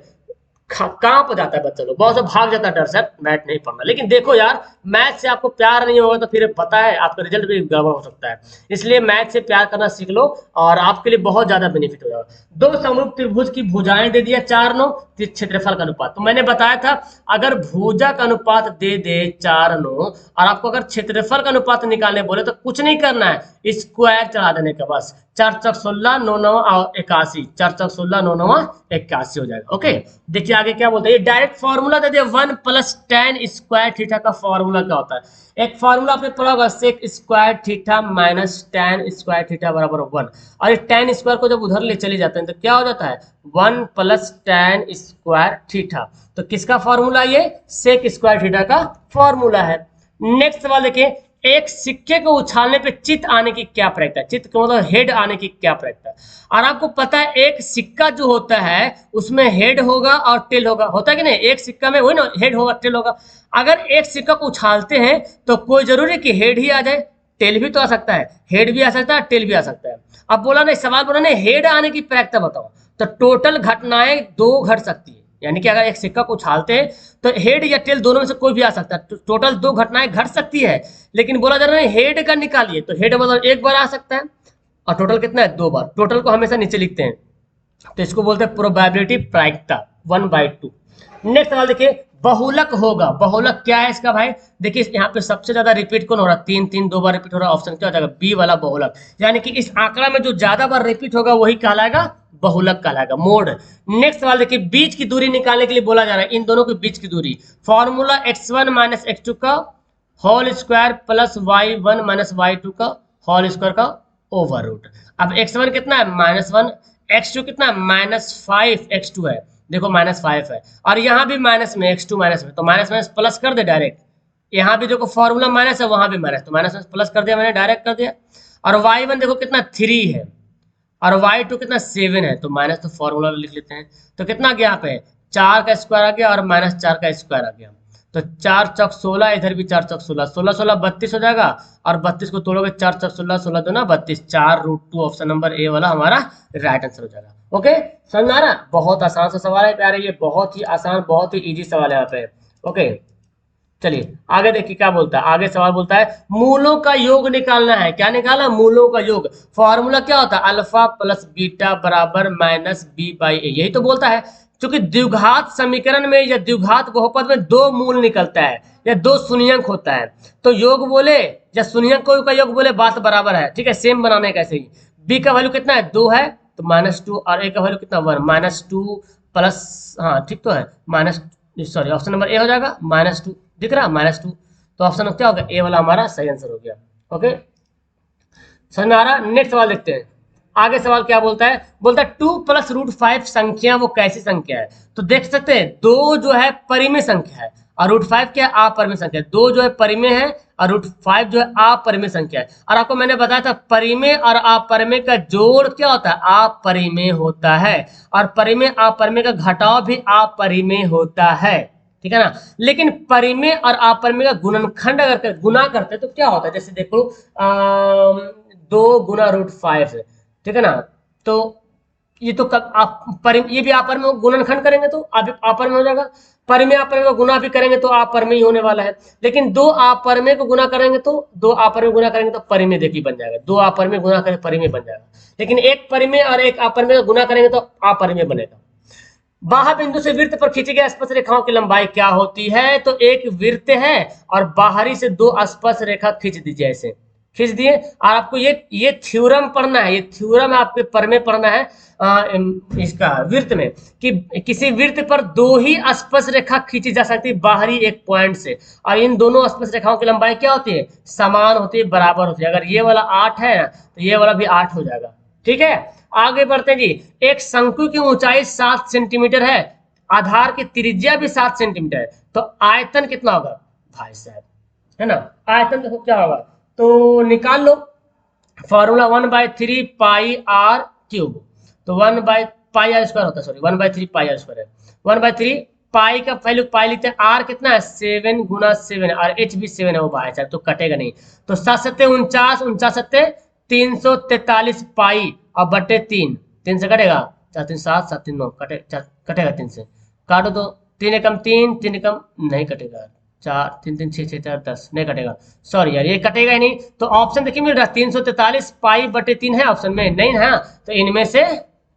कांप जाता है बच्चा लोग, बहुत से भाग जाता है डर से, मैथ नहीं पढ़ना। लेकिन देखो यार, मैथ से आपको प्यार नहीं होगा तो फिर पता है आपका रिजल्ट भी गड़बड़ हो सकता है। इसलिए मैथ से प्यार करना सीख लो और आपके लिए बहुत ज्यादा बेनिफिट हो जाएगा। दो समरूप त्रिभुज की भुजाएं दे दिया 4-9, क्षेत्रफल का अनुपात। तो मैंने बताया था, अगर भुजा का अनुपात दे दे 4-9 और आपको अगर क्षेत्रफल का अनुपात निकालने बोले तो कुछ नहीं करना है, स्क्वायर चढ़ा देने का बस। 4 चौक 16, 9 9 81, 4 चौक 16, 9 9 81 हो जाएगा। ओके, देखिए आगे क्या बोलते हैं, ये डायरेक्ट फॉर्मूला दे दिया 1 + tan स्क्वायर थीटा का फॉर्मूला क्या होता है। एक फॉर्मूला आपने पढ़ा होगा, sec square theta minus tan square theta बराबर 1। और ये tan स्क्वायर को जब उधर ले चले जाते हैं तो क्या हो जाता है, 1 + tan स्क्वायर थीटा। तो किसका फॉर्मूला, ये सेक स्क्वायर थीटा का फॉर्मूला है। नेक्स्ट सवाल देखिए, एक सिक्के को उछालने पे चित आने की क्या प्रक्रिया है। चित का मतलब हेड आने की क्या प्रक्रिया है। और आपको पता है एक सिक्का जो होता है उसमें हेड होगा और टेल होगा, होता है कि नहीं। एक सिक्का में वही ना, हेड होगा टेल होगा। अगर एक सिक्का को उछालते हैं तो कोई जरूरी है कि हेड ही आ जाए, टेल भी तो आ सकता है, हेड भी आ सकता है, टेल भी आ सकता है। अब बोला नहीं, सवाल बोला नहीं हेड आने की प्रक्रिया बताओ, तो टोटल घटनाएं 2 घट सकती है। यानी कि अगर एक सिक्का को उछालते हैं तो हेड या टेल दोनों में से कोई भी आ सकता है, तो टोटल 2 घटनाएं घट सकती है। लेकिन बोला जा रहा है हेड का निकालिए, तो हेड मतलब एक बार आ सकता है और टोटल कितना है, 2 बार। टोटल को हमेशा नीचे लिखते हैं, तो इसको बोलते हैं प्रोबेबिलिटी प्रायिकता 1/2। नेक्स्ट सवाल देखिए, बहुलक होगा। बहुलक क्या है इसका भाई, देखिए यहाँ पे सबसे ज्यादा रिपीट कौन हो रहा है, 3 2 बार रिपीट हो रहा है। ऑप्शन क्या हो जाएगा, बी वाला बहुलक। यानी कि इस आंकड़ा में जो ज्यादा बार रिपीट होगा वही कहलाएगा बहुलक कहलाएगा, मोड। नेक्स्ट सवाल देखिए, बीच की दूरी निकालने के लिए बोला जा रहा है, इन दोनों के बीच की दूरी। फॉर्मूला x1 - x2 का whole square plus y1 - y2 का होल स्क्वायर का ओवर रूट। अब x1 कितना है, -1, x2 कितना है, -5 x2 है, देखो -5 है। और यहाँ भी माइनस में, x2 माइनस में, तो माइनस माइनस प्लस कर दे डायरेक्ट। यहाँ भी देखो फॉर्मूला माइनस है, वहां भी माइनस, तो माइनस प्लस कर दिया मैंने, डायरेक्ट कर दिया। और y1 देखो कितना 3 है और y2 कितना 7 है, तो माइनस तो फॉर्मूला लिख लेते हैं। तो कितना गया यहाँ पे, 4 का स्क्वायर आ गया और -4 का स्क्वायर आ गया। तो 4 चौक 16, इधर भी 4 चौक 16, 16 16 32 हो जाएगा। और 32 को तोड़ोगे 4 चौक 16, 16 दूना 32, 4√2। ऑप्शन नंबर ए वाला हमारा राइट आंसर हो जाएगा। ओके, समझ आ रहा, बहुत आसान सा सवाल है प्यारे, ये बहुत ही आसान, बहुत ही इजी सवाल है यहाँ पे। ओके, चलिए आगे देखिए क्या बोलता है। आगे सवाल बोलता है मूलों का योग निकालना है। क्या निकालना, मूलों का योग। फॉर्मूला क्या होता है, अल्फा प्लस बीटा बराबर -b/a। यही तो बोलता है, क्योंकि द्विघात समीकरण में या द्विघात बहुपद में 2 मूल निकलता है या 2 शून्यंक होता है, तो योग बोले या शून्यंकों का योग बोले बात बराबर है, ठीक है। सेम बनाने कैसे ही, b का वैल्यू कितना है, 2 है, तो -2, और a का वैल्यू कितना 1, -2 प्लस, हाँ ठीक तो है, सॉरी ऑप्शन नंबर ए हो जाएगा, -2 दिख रहा, -2। तो ऑप्शन क्या होगा, ए वाला हमारा सही आंसर हो गया। ओके, समझ में आ रहा। नेक्स्ट सवाल देखते हैं। आगे सवाल क्या बोलता है, बोलता है 2 + √5 संख्या वो कैसी संख्या है। तो देख सकते हैं 2 जो है परिमेय संख्या है और √5 क्या है, अपरिमेय संख्या है। 2 जो है परिमेय है और √5 जो है अपरिमेय संख्या है। और आपको मैंने बताया था परिमेय और अपरिमेय का जोड़ क्या होता है, अपरिमेय होता है, और परिमेय अपरिमेय का घटाव भी अपरिमेय होता है, ठीक है ना। लेकिन परिमेय और अपरिमेय का गुणनखंड अगर गुना करते हैं तो क्या होता है, जैसे देखो 2 गुना √5 से, ठीक है ना। तो ये तो ये भी अपरिमेय गुणनखंड करेंगे तो अपरिमेय हो जाएगा, परिमेय अपरिमेय को गुना भी करेंगे तो अपरिमेय होने वाला है। लेकिन दो अपरिमेय को गुना करेंगे तो परिमेय देखिए बन जाएगा, दो अपरिमेय गुना करें परिमेय बन जाएगा। लेकिन एक परिमेय और एक अपरिमेय को गुना करेंगे तो अपरिमेय बनेगा। बाह्य बिंदु से वृत्त पर खींची गई स्पर्श रेखाओं की लंबाई क्या होती है, तो एक वृत्त है और बाहरी से 2 स्पर्श रेखा खींच दीजिए, ऐसे खींच दिए। और आपको ये थ्योरम पढ़ना है, ये थ्योरम आपके पर में पढ़ना है इसका वृत्त में, कि किसी वृत्त पर 2 ही स्पर्श रेखा खींची जा सकती है बाहरी एक पॉइंट से, और इन दोनों स्पर्श रेखाओं की लंबाई क्या होती है, समान होती है, बराबर होती है। अगर ये वाला 8 है ना तो ये वाला भी 8 हो जाएगा, ठीक है। आगे बढ़ते हैं जी। एक शंकु की ऊंचाई 7 सेंटीमीटर है, आधार की त्रिज्या भी 7 सेंटीमीटर है, तो आयतन कितना होगा भाई साहब, है ना। आयतन देखो क्या होगा, तो निकाल लो फॉर्मूला 1/3 पाई आर क्यूब, तो 1/पाई आर स्क्वायर होता है, सॉरी 1/3 पाई आर स्क्वायर है। 1/3 पाई का वैल्यू पाई लिखते हैं, आर कितना है 7 गुना 7, और एच भी 7 है वो भाई साहब, तो कटेगा नहीं। तो 7 सत्ते 49, 49 सत्ते 343 पाई और बटे 3 से कटेगा 4 3 7 7 3 9 कटेगा 3 से, काटो तो 3 एकम 3 3 एकम नहीं कटेगा, 4 3 3 6 6 4 10 नहीं कटेगा, सॉरी यार ये कटेगा ही नहीं। तो ऑप्शन देखिए मिल रहा है 343 पाई बटे 3 है ऑप्शन में, नहीं है तो इनमें से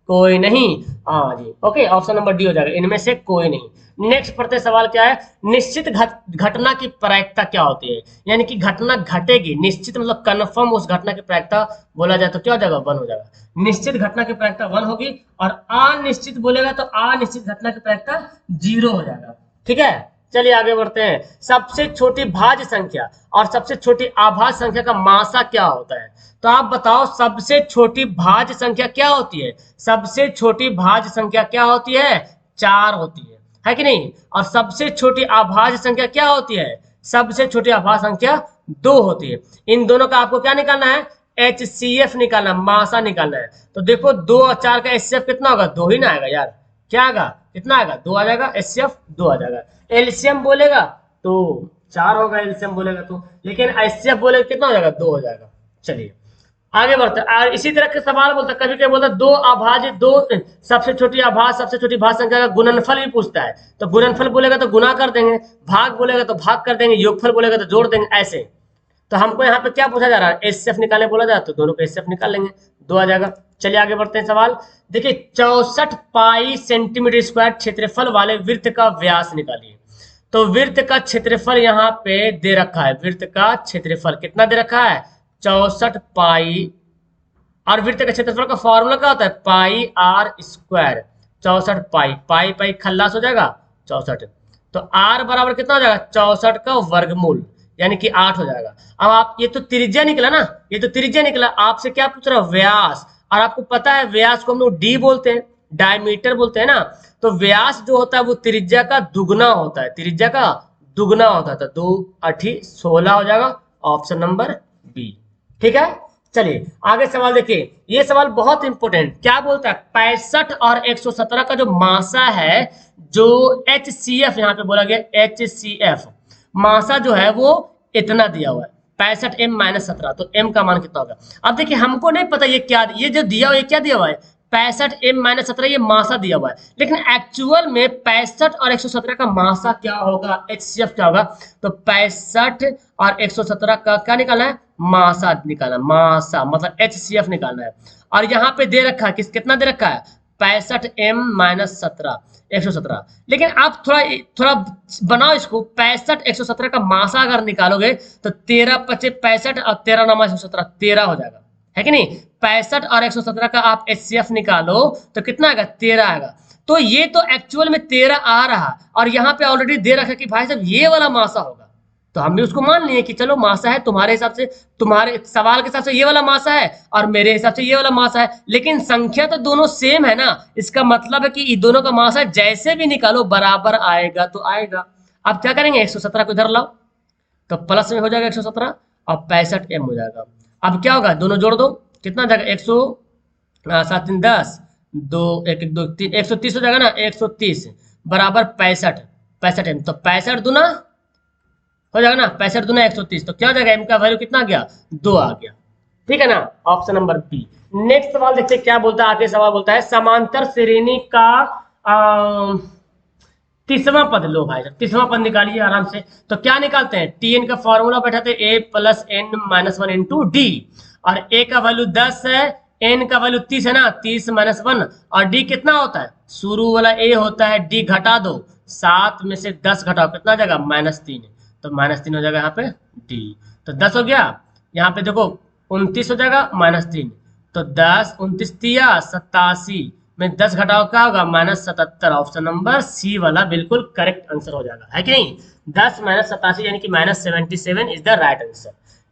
कोई नहीं, हाँ जी ओके, ऑप्शन नंबर डी हो जाएगा, इनमें से कोई नहीं। नेक्स्ट पढ़ते सवाल क्या है, निश्चित घटना की प्रायिकता क्या होती है, यानी कि घटना घटेगी, निश्चित मतलब कन्फर्म उस घटना की प्रायिकता बोला जाए तो क्या हो जाएगा 1 हो जाएगा। निश्चित घटना की प्रायिकता 1 होगी, और अनिश्चित बोलेगा तो अनिश्चित घटना की प्रायिकता 0 हो जाएगा, ठीक है। चलिए आगे बढ़ते हैं। सबसे छोटी भाज्य संख्या और सबसे छोटी अभाज्य संख्या का मासा क्या होता है, तो आप बताओ सबसे छोटी भाज्य संख्या क्या होती है, सबसे छोटी भाज्य संख्या क्या होती है 4 होती है कि नहीं। और सबसे छोटी अभाज्य संख्या क्या होती है, सबसे छोटी अभाज्य संख्या 2 होती है। इन दोनों का आपको क्या निकालना है, HCF निकालना, मासा निकालना है। तो देखो 2 और 4 का HCF कितना होगा, 2 ही ना आएगा यार, क्या आएगा, कितना आएगा 2 आ जाएगा, HCF 2 आ जाएगा। एलसीएम बोलेगा तो 4 होगा, एलसीएम बोलेगा तो, लेकिन HCF बोलेगा कितना हो जाएगा 2 हो जाएगा। चलिए आगे बढ़ते हैं। और इसी तरह के सवाल बोलता है, कभी कभी बोलता है 2 अभाज्य 2 सबसे छोटी अभाज्य सबसे छोटी भाज्य संख्या का गुणनफल भी पूछता है, तो गुणनफल बोलेगा तो गुना कर देंगे, भाग बोलेगा तो भाग कर देंगे, योगफल बोलेगा तो जोड़ देंगे, ऐसे। तो हमको यहाँ पे क्या पूछा जा रहा है, HCF निकालने बोला जा रहा है, तो दोनों को HCF निकाल लेंगे, 2 आ जाएगा। चलिए आगे बढ़ते हैं सवाल। देखिए 64 पाई सेंटीमीटर स्क्वायर क्षेत्रफल वाले वृत्त का व्यास निकालिए। तो वृत्त का क्षेत्रफल यहाँ पे दे रखा है, वृत्त का क्षेत्रफल कितना दे रखा है 64 पाई, और वृत्त का क्षेत्रफल का फॉर्मूला क्या होता है पाई आर स्क्वायर, 64 पाई, पाई पाई खल्लास हो जाएगा 64, तो आर बराबर कितना हो जाएगा 64 का वर्गमूल, यानी कि 8 हो जाएगा। अब आप ये तो त्रिज्या निकला ना, ये तो त्रिज्या निकला, आपसे क्या पूछ रहा है व्यास, और आपको पता है व्यास को हम लोग डी बोलते हैं, डायमीटर बोलते हैं ना, तो व्यास जो होता है वो त्रिज्या का दुगना होता है, त्रिज्या का दुगना होता है, तो 2 8 16 हो जाएगा, ऑप्शन नंबर बी, ठीक है। चलिए आगे सवाल देखिए, ये सवाल बहुत इंपॉर्टेंट, क्या बोलता है 65 और 117 का जो मासा है, जो HCF यहाँ पे बोला गया HCF मासा जो है वो इतना दिया हुआ है 65 M-17, तो M का मान कितना होगा। अब देखिए हमको नहीं पता ये क्या, ये जो दिया हुआ है क्या दिया हुआ है 65 M-17, ये मासा दिया हुआ है, लेकिन एक्चुअल में 65 और 117 का मासा क्या होगा, HCF क्या होगा, तो 65 और 117 का क्या निकालना है मासा निकालना, मासा मतलब HCF निकालना है। और यहाँ पे दे रखा है कितना दे रखा है 65 M-17 117, लेकिन आप थोड़ा बनाओ इसको, 65 117 का मासा अगर निकालोगे तो 13 25 65 और 13 9 117 13 हो जाएगा, है कि नहीं। 65 और 117 का आप HCF निकालो तो कितना आएगा 13 आएगा, तो ये तो एक्चुअल में 13 आ रहा, और यहाँ पे ऑलरेडी दे रखा कि भाई साहब ये वाला मासा होगा, तो हम भी उसको मान लिए कि चलो मासा है, तुम्हारे हिसाब से तुम्हारे सवाल के हिसाब से ये वाला मासा है और मेरे हिसाब से ये वाला मासा है, लेकिन संख्या तो दोनों सेम है ना, इसका मतलब है कि इन दोनों का मासा जैसे भी निकालो बराबर आएगा तो आएगा। अब क्या करेंगे 117 को इधर लाओ, तो प्लस में हो जाएगा 117 और 65 m हो जाएगा। अब क्या होगा, दोनों जोड़ दो, कितना जाएगा 7 3 10, 2 1 1 2 3, 130 हो जाएगा ना, 130 बराबर 65 m, तो 65 दूना हो जाएगा ना, 65 दूना 130, तो क्या हो जाएगा, m का वैल्यू कितना आ गया, 2 आ गया। ठीक है ना, ऑप्शन नंबर बी। नेक्स्ट सवाल देखते क्या बोलता है, आगे सवाल बोलता है समांतर श्रेणी का तीसवां पद लो भाई, तीसवां पद निकालिए आराम से। तो क्या निकालते हैं, टीएन का फॉर्मूला बैठाते हैं a plus N minus one into D, और a का वैल्यू 10 है, n का वैल्यू 30 है ना, 30 माइनस 1, और d कितना होता है, शुरू वाला a होता है, d घटा दो, 7 में से 10 घटाओ, कितना जाएगा -3, तो -3 हो जाएगा यहाँ पे d, तो 10 हो गया। यहाँ पे देखो 29 हो जाएगा -3, तो 10 29 तिया 87 में 10 घटाओ क्या होगा, -77। ऑप्शन नंबर सी वाला बिल्कुल करेक्ट आंसर हो जाएगा, है कि नहीं, 10 - 87 यानी कि -77 is the right answer.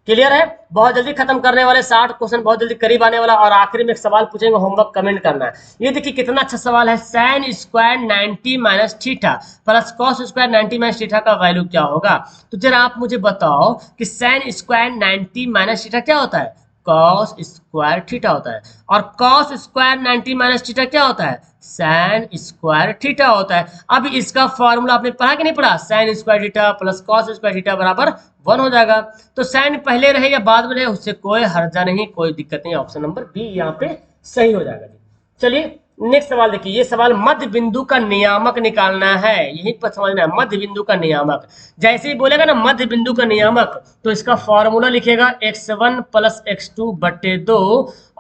Clear है, बहुत जल्दी खत्म करने वाले, 60 क्वेश्चन बहुत जल्दी करीब आने वाला, और आखिरी में एक सवाल पूछेंगे, होमवर्क कमेंट करना है। ये देखिए कितना अच्छा सवाल है, sin square 90 minus theta plus cos square 90 minus theta का वैल्यू क्या होगा। तो जरा आप मुझे बताओ कि sin स्क्वायर 90 माइनस थीटा क्या होता है, cos स्क्वायर थीटा होता है, और cos स्क्वायर 90 माइनस थीटा क्या होता है, sin स्क्वायर थीटा होता है। अब इसका फॉर्मूला आपने पढ़ा कि नहीं पढ़ा, sin square theta plus cos square theta बराबर 1 हो जाएगा। तो sin पहले रहे या बाद में रहे उससे कोई हर्जा नहीं, कोई दिक्कत नहीं, ऑप्शन नंबर बी यहाँ पे सही हो जाएगा। चलिए नेक्स्ट सवाल देखिए, ये सवाल मध्य बिंदु का नियामक निकालना है, यही पर समझना है, मध्य बिंदु का नियामक। जैसे ही बोलेगा ना मध्य बिंदु का नियामक, तो इसका फॉर्मूला लिखेगा x1 प्लस x2 बटे 2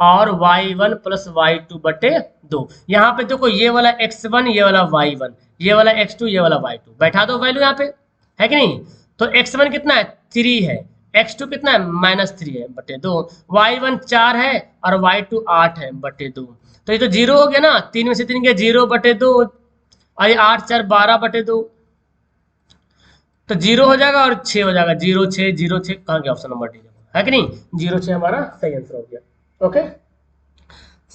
और y1 प्लस y2 बटे 2। यहाँ पे देखो ये वाला x1, ये वाला y1, ये वाला x2, ये वाला y2, बैठा दो वैल्यू यहाँ पे, है कि नहीं। तो x1 कितना है, 3 है, x2 कितना है, -3 है बटे 2, y1 4 है और y2 8 है बटे 2। तो ये तो 0 हो गया ना, 3 में से 3 गया 0 बटे 2, और ये 8 4 12 बटे 2, तो 0 हो जाएगा और 6 हो जाएगा, 0 6 0 6, कहाँ गया ऑप्शन नंबर डी, है कि नहीं, 0 6 हमारा सही आंसर हो गया। ओके,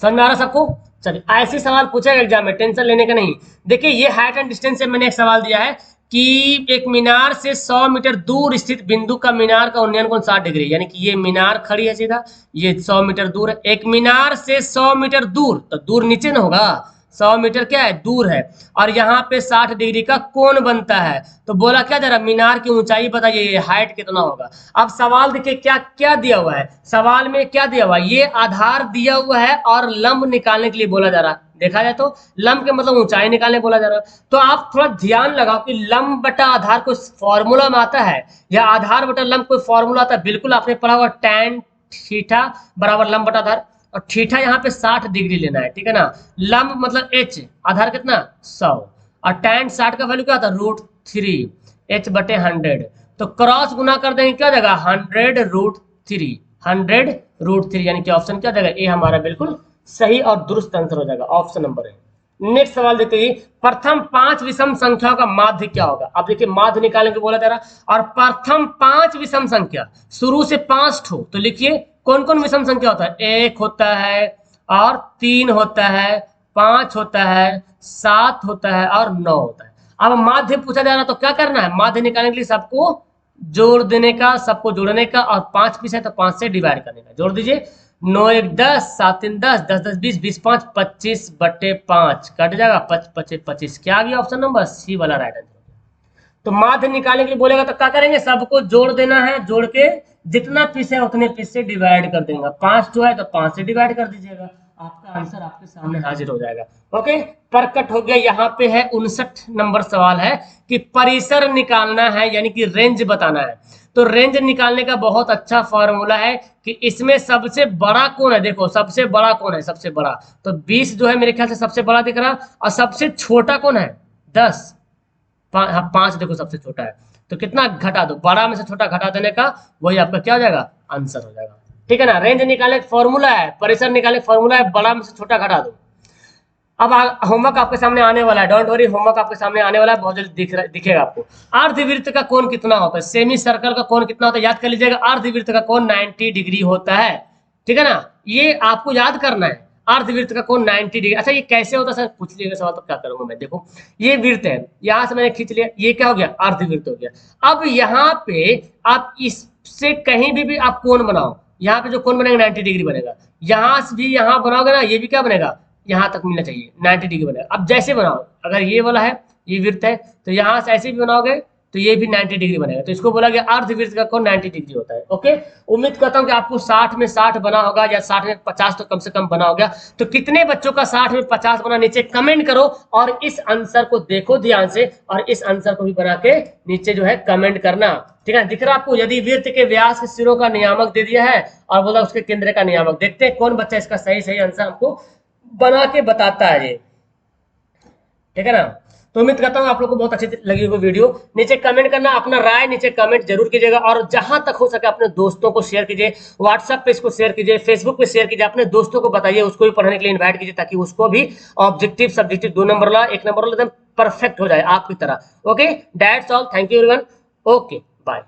समझ में आ रहा सबको। चलिए ऐसे सवाल पूछेगा एग्जाम में, टेंशन लेने का नहीं। देखिए ये हाइट एंड डिस्टेंस से मैंने एक सवाल दिया है कि एक मीनार से 100 मीटर दूर स्थित बिंदु का मीनार का उन्नयन कोण 60 डिग्री, यानी कि ये मीनार खड़ी है सीधा, ये 100 मीटर दूर है, एक मीनार से 100 मीटर दूर, तो दूर नीचे ना होगा, 100 मीटर क्या है, दूर है, और यहाँ पे 60 डिग्री का कोण बनता है। तो बोला क्या जरा मीनार की ऊंचाई बताइए, हाइट कितना होगा। अब सवाल देखिए क्या क्या दिया हुआ है, सवाल में क्या दिया हुआ है, ये आधार दिया हुआ है और लंब निकालने के लिए बोला जा रहा है। देखा जाए तो लंब के मतलब ऊंचाई निकालने बोला जा रहा है। तो आप थोड़ा ध्यान लगाओ कि लंब बटा आधार कोई फॉर्मूला में आता है, या आधार बटा लंब कोई फॉर्मूला आता है, बिल्कुल आपने पढ़ा हुआ tan थीटा बराबर लंब बटा आधार, और थीटा यहाँ पे 60 डिग्री लेना है, ठीक है ना। लंब मतलब h, आधार कितना 100, और tan 60 का वैल्यू क्या होता है, √3 h बटे 100, तो क्रॉस गुना कर देंगे क्या जाएगा 100√3, 100√3, यानी कि ऑप्शन क्या जाएगा, ए हमारा बिल्कुल सही और दुरुस्त आंसर हो जाएगा, ऑप्शन नंबर ए। नेक्स्ट सवाल देखते हैं, प्रथम 5 विषम संख्याओं का माध्य क्या होगा। अब देखिए माध्य निकालने को बोला जा रहा, और प्रथम 5 विषम संख्या शुरू से 5 ठो, तो लिखिए कौन कौन विषम संख्या होता है, 1 होता है और 3 होता है, 5 होता है, 7 होता है और 9 होता है। अब माध्य पूछा जा रहा तो क्या करना है, माध्य निकालने के लिए सबको जोड़ देने का, सबको जोड़ने का, और 5 पीस है तो 5 से डिवाइड करने का, जोड़ दीजिए, 9 1 10, 7 3 10, 10 10 20, 20 5 25 बटे 5 कट जाएगा, 5 25 25, क्या आ गया ऑप्शन नंबर सी वाला राइट आंसर। तो माध्य निकालने के लिए बोलेगा तो क्या करेंगे, सबको जोड़ देना है, जोड़ के जितना पीस है उतने पीस से डिवाइड कर देंगे, 5 जो है तो 5 से डिवाइड कर दीजिएगा, आपका आंसर आपके सामने हाजिर हो जाएगा। ओके, प्रकट हो गया। यहाँ पे है 59 नंबर सवाल है कि परिसर निकालना है, यानी कि रेंज बताना है। तो रेंज निकालने का बहुत अच्छा फॉर्मूला है कि इसमें सबसे बड़ा कौन है, देखो सबसे बड़ा कौन है, सबसे बड़ा तो 20 जो है मेरे ख्याल से सबसे बड़ा दिख रहा, और सबसे छोटा कौन है 10, 5 देखो सबसे छोटा है, तो कितना घटा दो, बड़ा में से छोटा घटा देने का, वही आपका क्या हो जाएगा, आंसर हो जाएगा, ठीक है ना। रेंज निकालने का फॉर्मूला है, परिसर निकालने का फॉर्मूला है, बड़ा में से छोटा घटा दो। अब होमवर्क आपके सामने आने वाला है, डोंट वरी, होमवर्क आपके सामने आने वाला है, बहुत जल्दी दिखेगा आपको। अर्धवृत्त का कोण कितना होता है, सेमी सर्कल का कोण कितना होता है, याद कर लीजिएगा। अर्धवृत्त का कोण 90 डिग्री होता है, ठीक है ना, ये आपको याद करना है। अर्धवृत्त का कोण 90 डिग्री। अच्छा ये कैसे होता है सर, पूछ लीजिएगा सवाल तो क्या करूंगा मैं। देखो ये वृत्त है, यहां से मैंने खींच लिया, ये क्या हो गया, अर्धवृत्त हो गया। अब यहाँ पे आप इससे कहीं भी आप कोण बनाओ, यहाँ पे जो कोण बनेगा 90 डिग्री बनेगा, यहाँ से भी यहाँ बनाओगे ना, ये भी क्या बनेगा, यहाँ तक मिलना चाहिए 90 डिग्री बनेगा। अब जैसे बनाओ, अगर ये वाला है, ये वृत्त है, तो यहाँ से ऐसे भी बनाओगे तो ये भी 90 डिग्री बनेगा, तो इसको बोला गया अर्धवृत्त का कोण 90 डिग्री होता है। ओके, उम्मीद करता हूं कि आपको 60 में 60 बना होगा, या 60 में 50 तो कम से कम बना होगा। तो कितने बच्चों का 60 में 50 बना, नीचे कमेंट करो, और इस आंसर को देखो ध्यान से, और इस आंसर को भी बना के नीचे जो है कमेंट करना। ठीक है, दिख रहा है आपको, यदि वृत्त के व्यास के सिरों का नियामक दे दिया है और बोला उसके केंद्र का नियामक, देखते हैं कौन बच्चा इसका सही सही आंसर हमको बना के बताता है ये। ठीक है ना, तो उम्मीद करता हूँ आप लोग को बहुत अच्छी लगी होगी वीडियो। नीचे कमेंट करना, अपना राय नीचे कमेंट जरूर कीजिएगा, और जहां तक हो सके अपने दोस्तों को शेयर कीजिए, व्हाट्सएप पे इसको शेयर कीजिए, फेसबुक पे शेयर कीजिए, अपने दोस्तों को बताइए, उसको भी पढ़ने के लिए इन्वाइट कीजिए, ताकि उसको भी ऑब्जेक्टिव सब्जेक्टिव 2 नंबर वाला 1 नंबर वाला एकदम परफेक्ट हो जाए आपकी तरह। Okay, that's all, thank you everyone, okay bye.